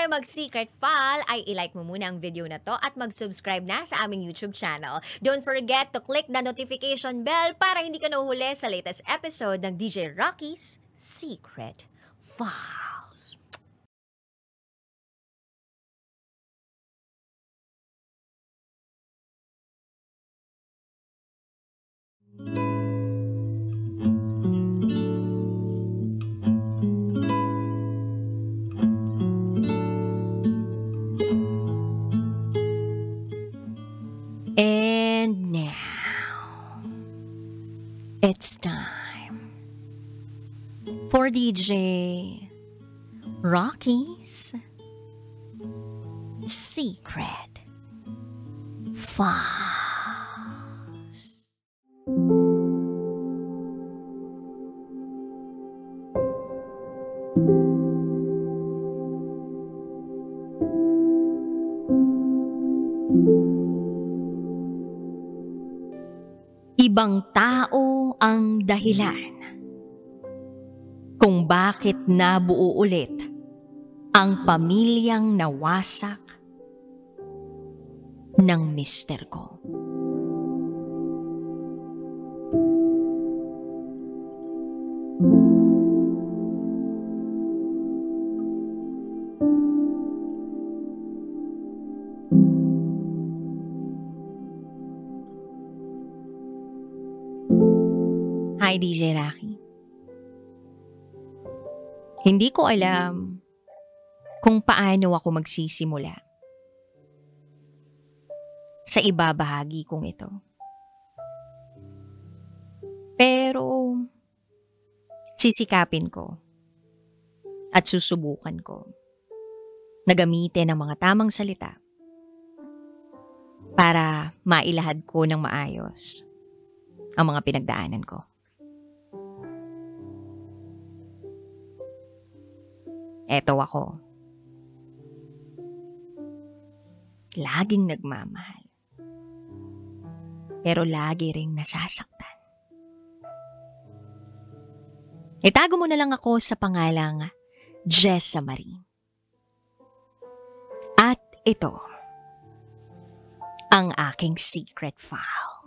tayo mag-secret file, ay ilike mo muna ang video na to at mag-subscribe na sa aming YouTube channel. Don't forget to click the notification bell para hindi ka nahuhuli sa latest episode ng DJ Rocky's Secret Files. And now, it's time for DJ Rocky's Secret Files. Ibang tao ang dahilan kung bakit nabuo ulit ang pamilyang nawasak ng mister ko. Hi, DJ Rocky. Hindi ko alam kung paano ako magsisimula sa ibabahagi kong ito. Pero sisikapin ko at susubukan ko na gamitin ang mga tamang salita para mailahad ko ng maayos ang mga pinagdaanan ko. Eto ako. Laging nagmamahal. Pero lagi ring nasasaktan. Itago mo na lang ako sa pangalang Jessa Marie. At ito, ang aking secret file.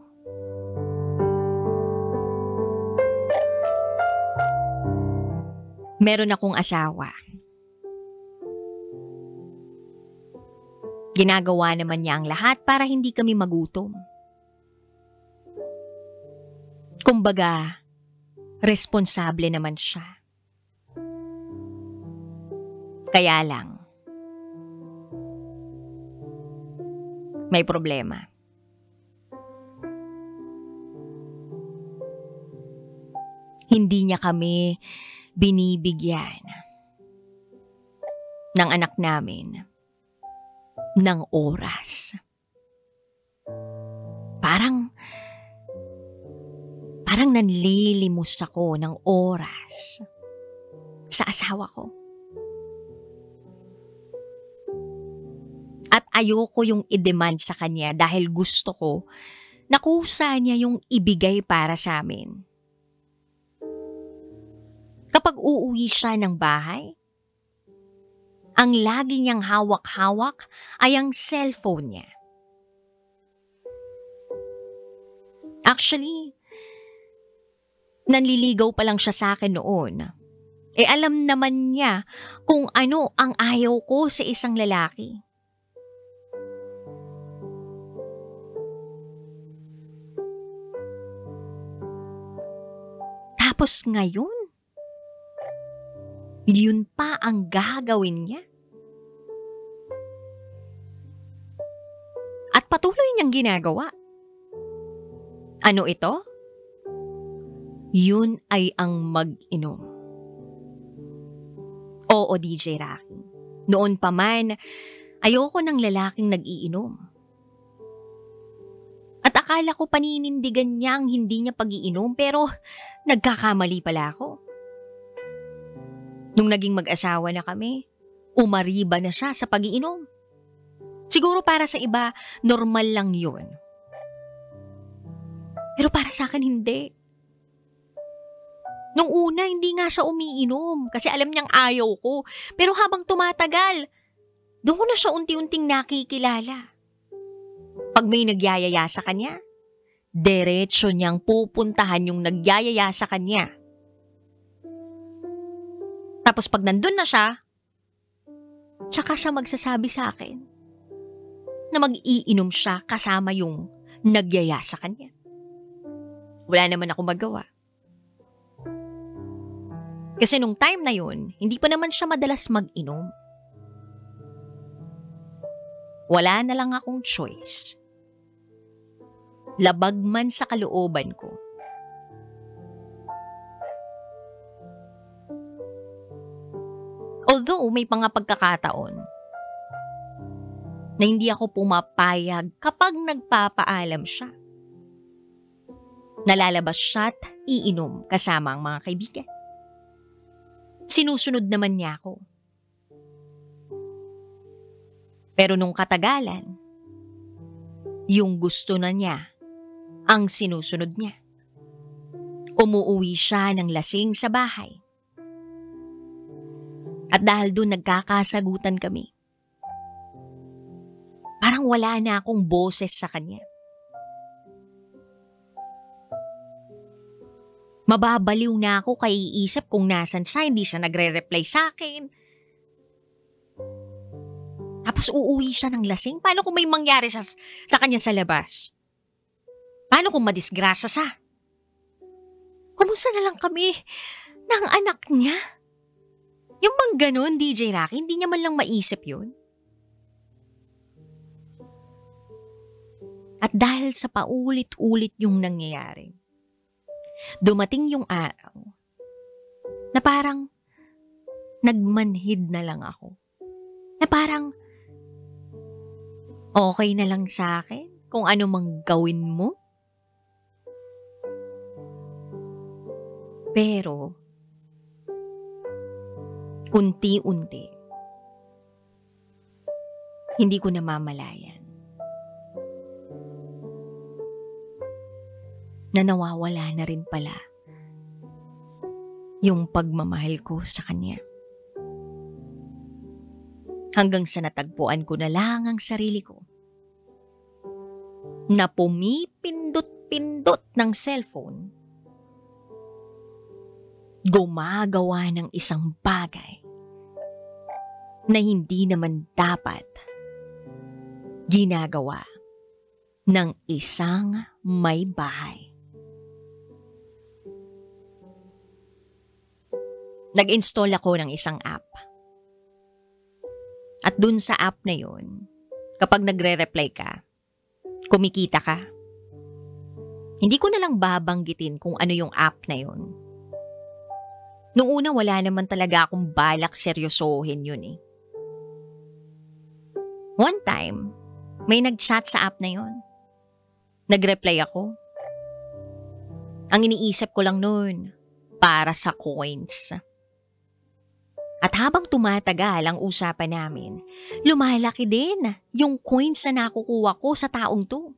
Meron akong asawa. Ginagawa naman niya ang lahat para hindi kami magutom. Kumbaga, responsable naman siya. Kaya lang, may problema. Hindi niya kami binibigyan ng anak namin ng oras. Parang nanlilimos ako ng oras sa asawa ko. At ayoko yung i-demand sa kanya dahil gusto ko na kusa niya yung ibigay para sa amin. Kapag uuwi siya ng bahay, ang lagi niyang hawak-hawak ay ang cellphone niya. Actually, nanliligaw pa lang siya sa akin noon. Alam naman niya kung ano ang ayaw ko sa isang lalaki. Tapos ngayon, yun pa ang gagawin niya. At patuloy niyang ginagawa. Ano ito? Yun ay ang mag-inom. Oo, DJ Rocky. Noon pa man, ayoko ng lalaking nag-iinom. At akala ko paninindigan niya ang hindi niya pag-iinom pero nagkakamali pala ako. Nung naging mag-asawa na kami, umariba na siya sa pag-iinom. Siguro para sa iba, normal lang yun. Pero para sa akin, hindi. Nung una, hindi nga siya umiinom kasi alam niyang ayaw ko. Pero habang tumatagal, Doon ko na siya unti-unting nakikilala. Pag may nagyayaya sa kanya, diretso niyang pupuntahan yung nagyayaya sa kanya. Tapos pag nandun na siya, tsaka siya magsasabi sa akin na mag-iinom siya kasama yung nagyaya sa kanya. Wala naman ako magawa. Kasi nung time na yun, hindi pa naman siya madalas mag-inom. Wala na lang akong choice. Labag man sa kalooban ko. Although may mga pagkakataon na hindi ako pumapayag kapag nagpapaalam siya. Nalalabas siya at iinom kasama ang mga kaibigan. Sinusunod naman niya ako. Pero nung katagalan, yung gusto na niya ang sinusunod niya. Umuuwi siya ng lasing sa bahay. At dahil doon nagkakasagutan kami, parang wala na akong boses sa kanya. Mababaliw na ako kaiisip kung nasan siya, hindi siya nagre-reply sa akin. Tapos uuwi siya ng lasing. Paano kung may mangyari sa kanya sa labas? Paano kung madisgrasya siya? Kumusta na lang kami ng anak niya? Yung bang ganun, DJ Rocky, hindi niya man lang maisip yun. At dahil sa paulit-ulit yung nangyayari, dumating yung araw na parang nagmanhid na lang ako. Na parang okay na lang sa akin kung ano mang gawin mo. Pero unti-unti, hindi ko namamalayan na nawawala na rin pala yung pagmamahal ko sa kanya. Hanggang sa natagpuan ko na lang ang sarili ko na pumipindot-pindot ng cellphone, gumagawa ng isang bagay na hindi naman dapat ginagawa ng isang may bahay. Nag-install ako ng isang app. At dun sa app na yun, kapag nagre-reply ka, kumikita ka. Hindi ko na lang babanggitin kung ano yung app na yun. Nung una wala naman talaga akong balak seryosohin yun eh. One time, may nag-chat sa app na yun. Nag-reply ako. Ang iniisip ko lang nun, para sa coins. At habang tumatagal ang usapan namin, lumalaki din yung coins na nakukuha ko sa taong to.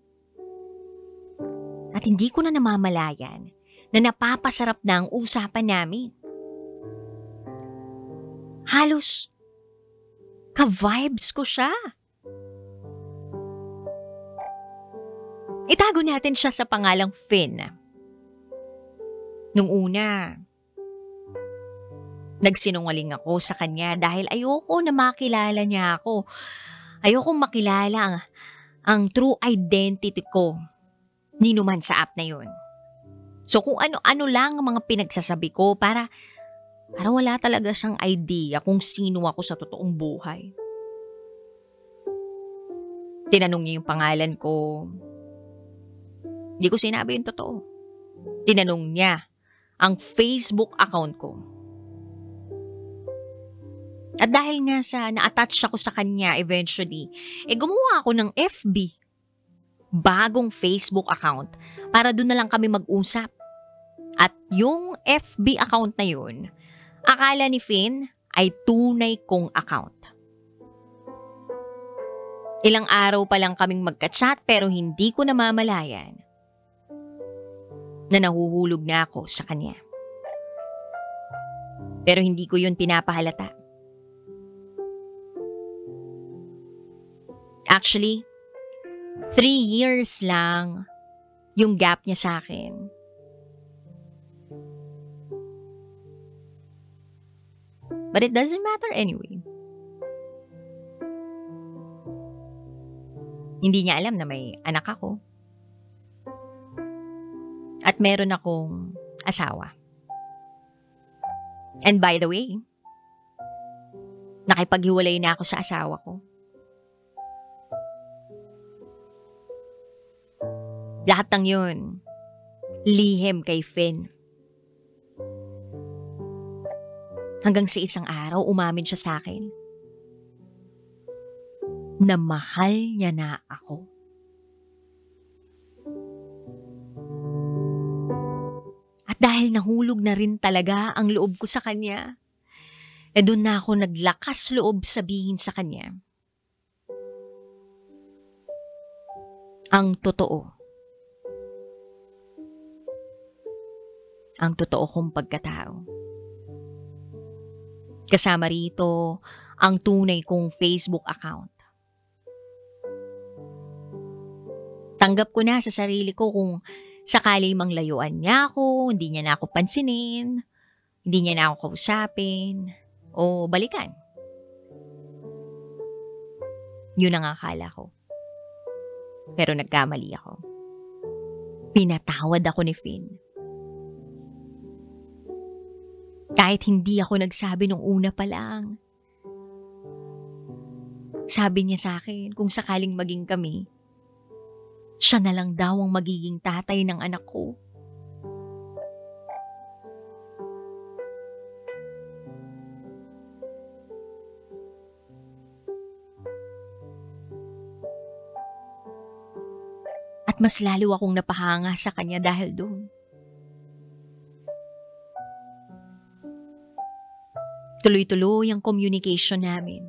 At hindi ko na namamalayan na napapasarap na ang usapan namin. Halos ka-vibes ko siya. Itago natin siya sa pangalang Finn. Nung una, nagsinungaling ako sa kanya dahil ayoko na makilala niya ako. Ayoko makilala ang true identity ko ni naman sa app na yun. So kung ano-ano lang ang mga pinagsasabi ko para wala talaga siyang idea kung sino ako sa totoong buhay. Tinanong niya yung pangalan ko. Hindi ko sinabi yung totoo. Tinanong niya ang Facebook account ko. At dahil nga sa na-attach ako sa kanya eventually, gumawa ako ng FB. Bagong Facebook account para doon na lang kami mag-usap. At yung FB account na yun, akala ni Finn ay tunay kong account. Ilang araw pa lang kaming magka-chat pero hindi ko namamalayan na nahuhulog na ako sa kanya. Pero hindi ko yun pinapahalata. Actually, 3 years lang yung gap niya sa akin. But it doesn't matter anyway. Hindi niya alam na may anak ako. At meron akong asawa. And by the way, nakipaghiwalay na ako sa asawa ko. Lahat ng yun, lihim kay Finn. Hanggang sa isang araw, umamin siya sa akin na mahal niya na ako. At dahil nahulog na rin talaga ang loob ko sa kanya, doon na ako naglakas loob sabihin sa kanya ang totoo. Ang totoo kong pagkatao. Kasama rito ang tunay kong Facebook account. Tanggap ko na sa sarili ko kung sakali mang layuan niya ako, hindi niya na ako pansinin, hindi niya na ako kausapin, o balikan. Yun ang akala ko. Pero nagkamali ako. Pinatawad ako ni Finn. Kahit hindi ako nagsabi nung una pa lang. Sabi niya sa akin kung sakaling maging kami, siya na lang daw ang magiging tatay ng anak ko. At mas lalo akong napahanga sa kanya dahil doon. Tuloy-tuloy ang communication namin.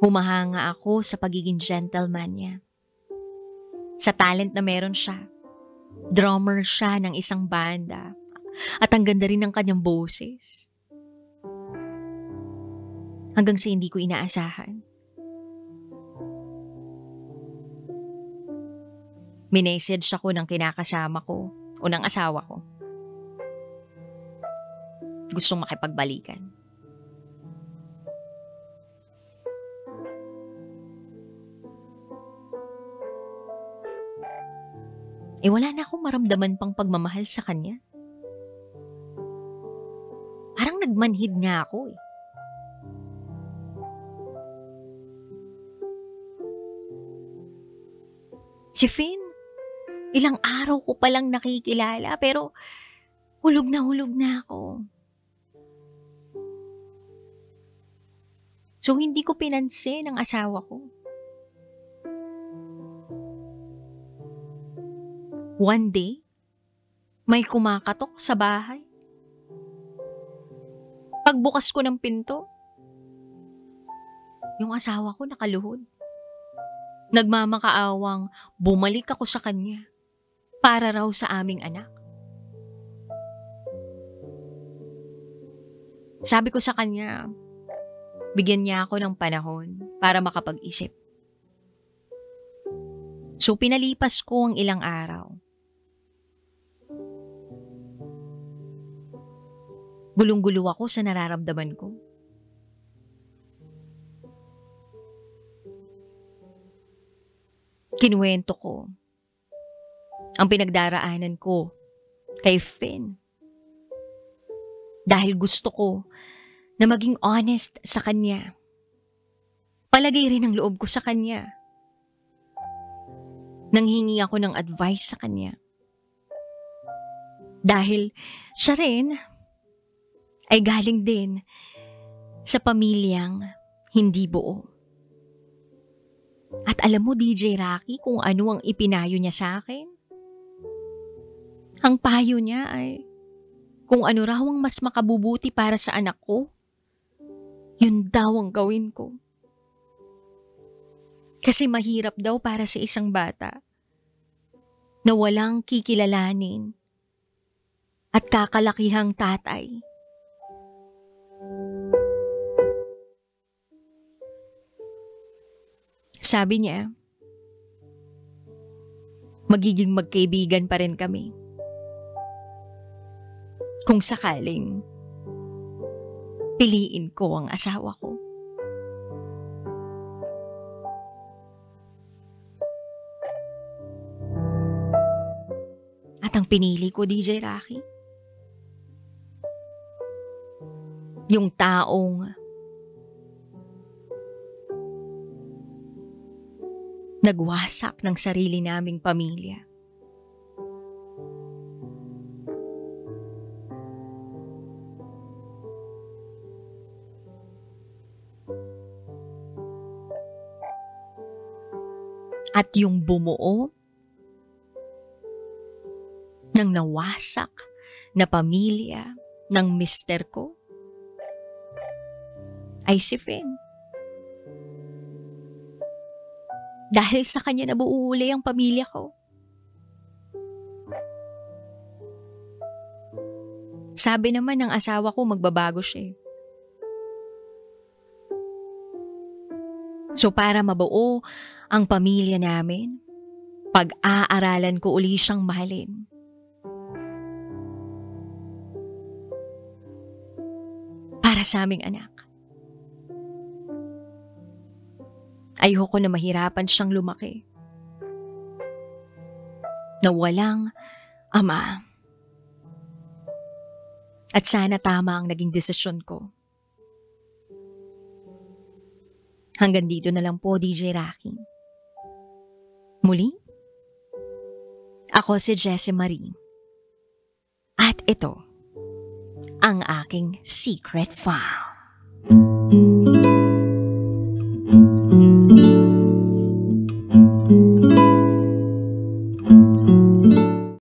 Humahanga ako sa pagiging gentleman niya. Sa talent na meron siya. Drummer siya ng isang banda. At ang ganda rin ng kanyang boses. Hanggang sa hindi ko inaasahan. Minessage ako ng kinakasama ko o ng asawa ko. Gustong makipagbalikan. Wala na akong maramdaman pang pagmamahal sa kanya. Parang nagmanhid nga ako eh. Si Finn, ilang araw ko palang nakikilala pero hulog na ako. So hindi ko pinansin ang asawa ko. One day, may kumakatok sa bahay. Pagbukas ko ng pinto, yung asawa ko nakaluhod. Nagmamakaawang bumalik ako sa kanya para raw sa aming anak. Sabi ko sa kanya, bigyan niya ako ng panahon para makapag-isip. So pinalipas ko ang ilang araw. Gulong-gulo ako sa nararamdaman ko. Kinuwento ko ang pinagdaraanan ko kay Finn. Dahil gusto ko na maging honest sa kanya. Palagay rin ang loob ko sa kanya. Nanghingi ako ng advice sa kanya. Dahil siya rin ay galing din sa pamilyang hindi buo. At alam mo, DJ Rocky, kung ano ang ipinayo niya sa akin? Ang payo niya ay kung ano raw ang mas makabubuti para sa anak ko, yun daw ang gawin ko. Kasi mahirap daw para sa isang bata na walang kikilalanin at kakalakihang tatay. Sabi niya, magiging magkaibigan pa rin kami. Kung sakaling piliin ko ang asawa ko. At ang pinili ko, DJ Rocky, yung taong nagwasak ng sarili naming pamilya. At yung bumuo ng nawasak na pamilya ng mister ko ay si Finn. Dahil sa kanya nabuo uli ang pamilya ko. Sabi naman ng asawa ko magbabago siya. So para mabuo ang pamilya namin, pag-aaralan ko uli siyang mahalin. Para sa aming anak. Ayoko na mahirapan siyang lumaki. Na walang ama. At sana tama ang naging desisyon ko. Hanggang dito na lang po, DJ Rocky. Muli, ako si Jessie Marie. At ito, ang aking secret file.